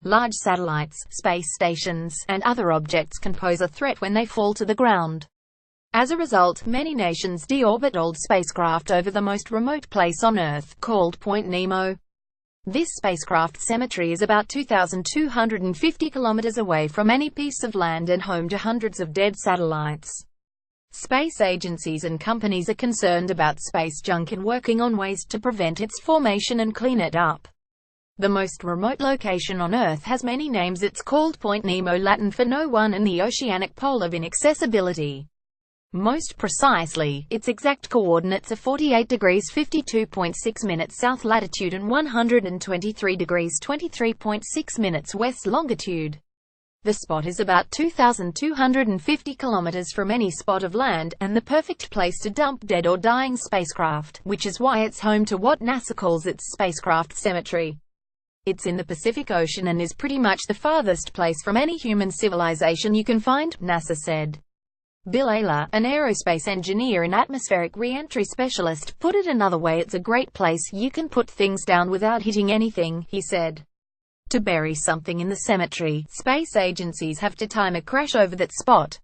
Large satellites, space stations, and other objects can pose a threat when they fall to the ground. As a result, many nations deorbit old spacecraft over the most remote place on Earth, called Point Nemo. This spacecraft cemetery is about 2,250 kilometers away from any piece of land and home to hundreds of dead satellites. Space agencies and companies are concerned about space junk and working on ways to prevent its formation and clean it up. The most remote location on Earth has many names. It's called Point Nemo, Latin for no one, and the oceanic pole of inaccessibility. Most precisely, its exact coordinates are 48 degrees 52.6 minutes south latitude and 123 degrees 23.6 minutes west longitude. The spot is about 2,250 kilometers from any spot of land, and the perfect place to dump dead or dying spacecraft, which is why it's home to what NASA calls its spacecraft cemetery. It's in the Pacific Ocean and is pretty much the farthest place from any human civilization you can find, NASA said. Bill Ayler, an aerospace engineer and atmospheric re-entry specialist, put it another way: it's a great place you can put things down without hitting anything, he said. To bury something in the cemetery, space agencies have to time a crash over that spot.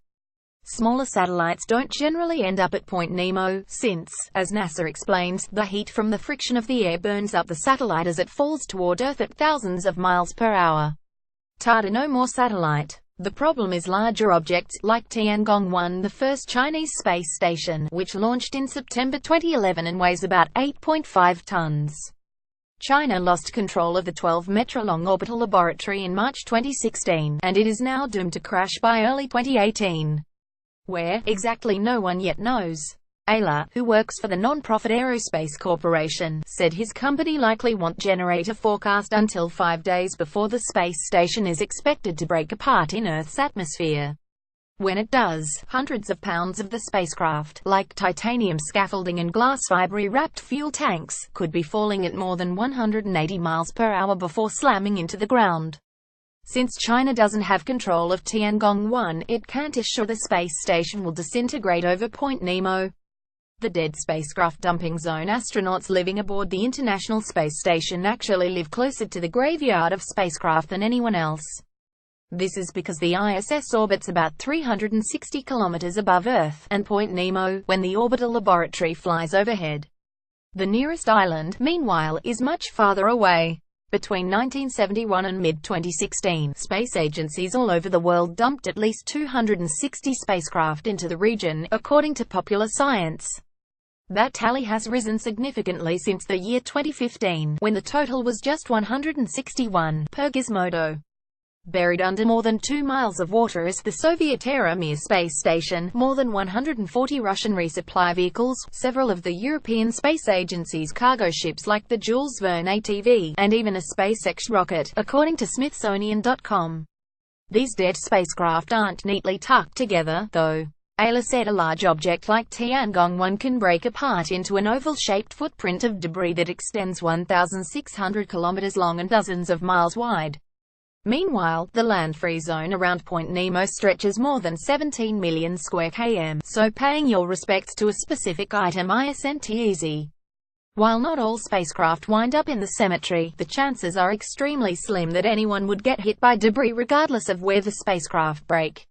Smaller satellites don't generally end up at Point Nemo, since, as NASA explains, the heat from the friction of the air burns up the satellite as it falls toward Earth at thousands of miles per hour. Tada, no more satellite. The problem is larger objects, like Tiangong-1, the first Chinese space station, which launched in September 2011 and weighs about 8.5 tons. China lost control of the 12-meter-long orbital laboratory in March 2016, and it is now doomed to crash by early 2018. Where exactly, no one yet knows. Ayler, who works for the non-profit Aerospace Corporation, said his company likely won't generate a forecast until 5 days before the space station is expected to break apart in Earth's atmosphere. When it does, hundreds of pounds of the spacecraft, like titanium scaffolding and glass fiber-wrapped fuel tanks, could be falling at more than 180 miles per hour before slamming into the ground. Since China doesn't have control of Tiangong-1, it can't assure the space station will disintegrate over Point Nemo. The dead spacecraft dumping zone. Astronauts living aboard the International Space Station actually live closer to the graveyard of spacecraft than anyone else. This is because the ISS orbits about 360 kilometers above Earth, and Point Nemo, when the orbital laboratory flies overhead. The nearest island, meanwhile, is much farther away. Between 1971 and mid-2016, space agencies all over the world dumped at least 260 spacecraft into the region, according to Popular Science. That tally has risen significantly since the year 2015, when the total was just 161, per Gizmodo. Buried under more than 2 miles of water is the Soviet-era Mir space station, more than 140 Russian resupply vehicles, several of the European Space Agency's cargo ships like the Jules Verne ATV, and even a SpaceX rocket, according to Smithsonian.com. These dead spacecraft aren't neatly tucked together, though. Ayler said a large object like Tiangong-1 can break apart into an oval-shaped footprint of debris that extends 1,600 kilometers long and dozens of miles wide. Meanwhile, the land-free zone around Point Nemo stretches more than 17 million square km, so paying your respects to a specific item isn't easy. While not all spacecraft wind up in the cemetery, the chances are extremely slim that anyone would get hit by debris regardless of where the spacecraft break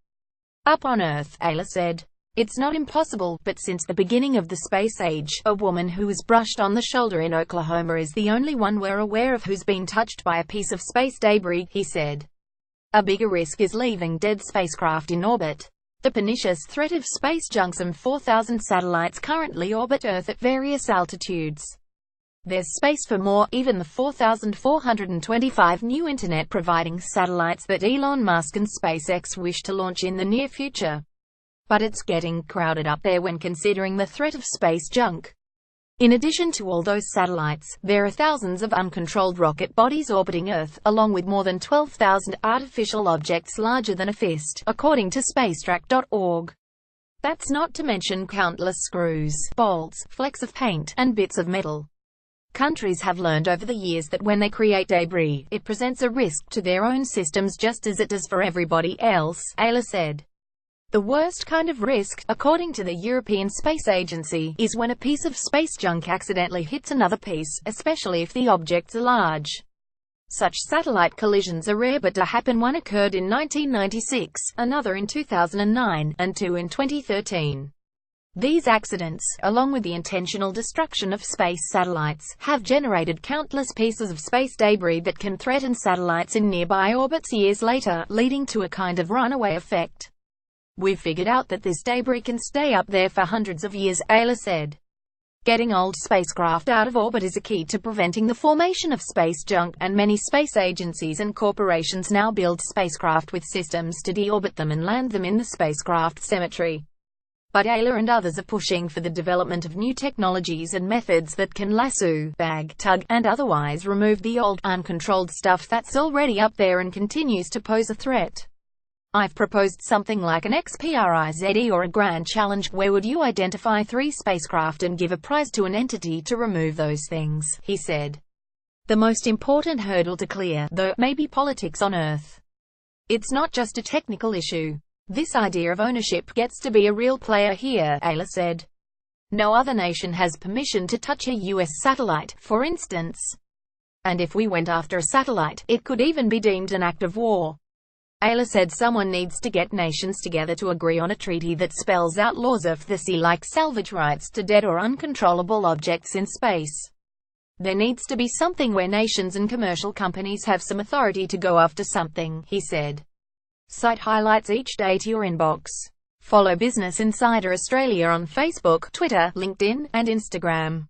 up on Earth, Ayler said. It's not impossible, but since the beginning of the space age, a woman who was brushed on the shoulder in Oklahoma is the only one we're aware of who's been touched by a piece of space debris, he said. A bigger risk is leaving dead spacecraft in orbit. The pernicious threat of space junk. Some 4,000 satellites currently orbit Earth at various altitudes. There's space for more, even the 4,425 new internet-providing satellites that Elon Musk and SpaceX wish to launch in the near future. But it's getting crowded up there when considering the threat of space junk. In addition to all those satellites, there are thousands of uncontrolled rocket bodies orbiting Earth, along with more than 12,000 artificial objects larger than a fist, according to spacetrack.org. That's not to mention countless screws, bolts, flecks of paint, and bits of metal. Countries have learned over the years that when they create debris, it presents a risk to their own systems just as it does for everybody else, Ayler said. The worst kind of risk, according to the European Space Agency, is when a piece of space junk accidentally hits another piece, especially if the objects are large. Such satellite collisions are rare but do happen. One occurred in 1996, another in 2009, and two in 2013. These accidents, along with the intentional destruction of space satellites, have generated countless pieces of space debris that can threaten satellites in nearby orbits years later, leading to a kind of runaway effect. We've figured out that this debris can stay up there for hundreds of years, Ayla said. Getting old spacecraft out of orbit is a key to preventing the formation of space junk, and many space agencies and corporations now build spacecraft with systems to deorbit them and land them in the spacecraft cemetery. But Ayla and others are pushing for the development of new technologies and methods that can lasso, bag, tug, and otherwise remove the old, uncontrolled stuff that's already up there and continues to pose a threat. I've proposed something like an XPRIZE or a grand challenge, where would you identify 3 spacecraft and give a prize to an entity to remove those things, he said. The most important hurdle to clear, though, may be politics on Earth. It's not just a technical issue. This idea of ownership gets to be a real player here, Ayla said. No other nation has permission to touch a US satellite, for instance. And if we went after a satellite, it could even be deemed an act of war. Ayla said someone needs to get nations together to agree on a treaty that spells out laws of the sea, like salvage rights to dead or uncontrollable objects in space. There needs to be something where nations and commercial companies have some authority to go after something, he said. Site highlights each day to your inbox. Follow Business Insider Australia on Facebook, Twitter, LinkedIn, and Instagram.